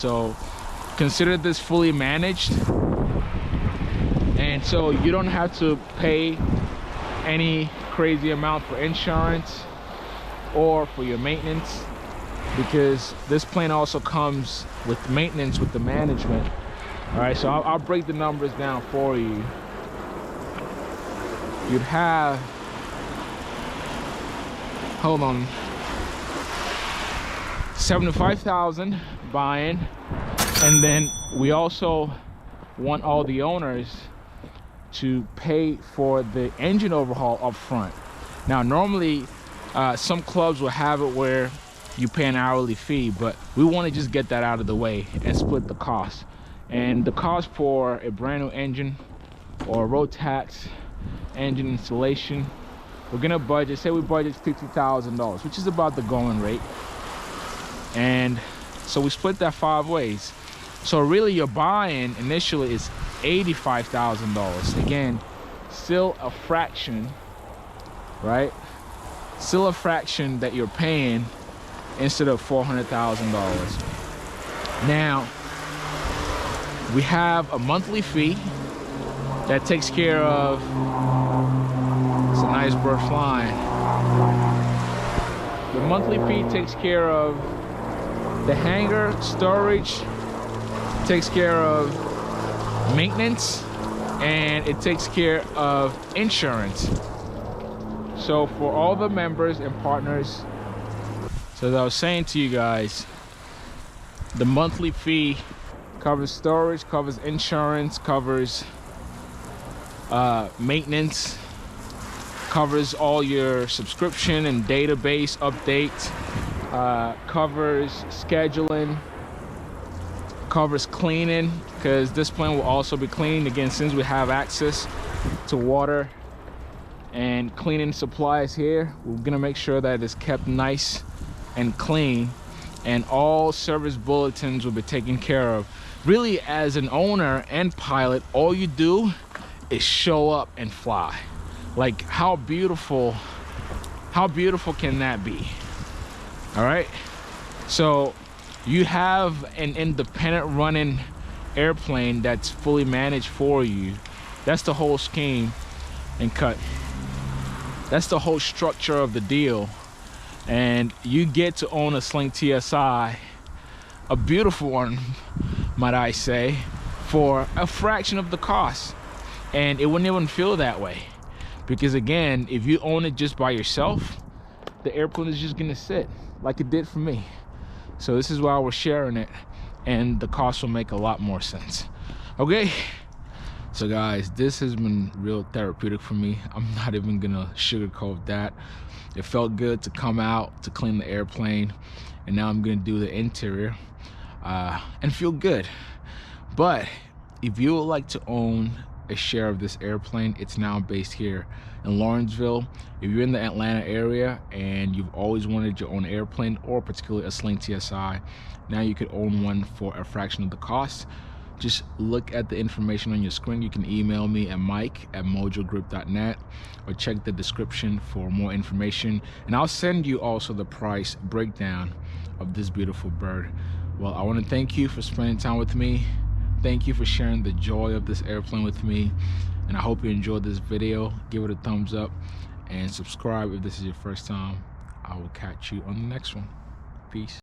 So consider this fully managed, and so you don't have to pay any crazy amount for insurance or for your maintenance, because this plane also comes with maintenance with the management. All right, so I'll break the numbers down for you. You'd have, hold on, 75,000 buy-in, and then we also want all the owners to pay for the engine overhaul up front. Now normally some clubs will have it where you pay an hourly fee, but we want to just get that out of the way and split the cost. And the cost for a brand new engine or road tax engine installation, we're gonna budget, say we budget $50,000, which is about the going rate. And so we split that 5 ways. So really your buy-in initially is $85,000. Again, still a fraction, right? Still a fraction that you're paying instead of $400,000. Now, we have a monthly fee that takes care of, it's a nice bird flying. The monthly fee takes care of the hangar, storage, takes care of maintenance, and it takes care of insurance. So for all the members and partners, so as I was saying to you guys, the monthly fee covers storage, covers insurance, covers maintenance, covers all your subscription and database updates, covers scheduling, covers cleaning, because this plane will also be cleaned again since we have access to water and cleaning supplies here. We're gonna make sure that it's kept nice and clean, and all service bulletins will be taken care of. Really, as an owner and pilot, all you do is show up and fly. Like, how beautiful can that be? All right, so you have an independent running airplane that's fully managed for you. That's the whole scheme and cut. That's the whole structure of the deal. And you get to own a Sling TSI, a beautiful one, might I say, for a fraction of the cost. And it wouldn't even feel that way, because again, if you own it just by yourself, the airplane is just gonna sit like it did for me. So this is why we're sharing it, and the cost will make a lot more sense. Okay, so guys, this has been real therapeutic for me. I'm not even gonna sugarcoat that. It felt good to come out to clean the airplane, and now I'm gonna do the interior and feel good. But if you would like to own a share of this airplane, it's now based here in Lawrenceville. If you're in the Atlanta area and you've always wanted your own airplane, or particularly a Sling TSI, now you could own one for a fraction of the cost. Just look at the information on your screen. You can email me at mike@mojogroup.net, or check the description for more information, and I'll send you also the price breakdown of this beautiful bird. Well, I want to thank you for spending time with me. Thank you for sharing the joy of this airplane with me, and I hope you enjoyed this video. Give it a thumbs up and subscribe if this is your first time. I will catch you on the next one. Peace.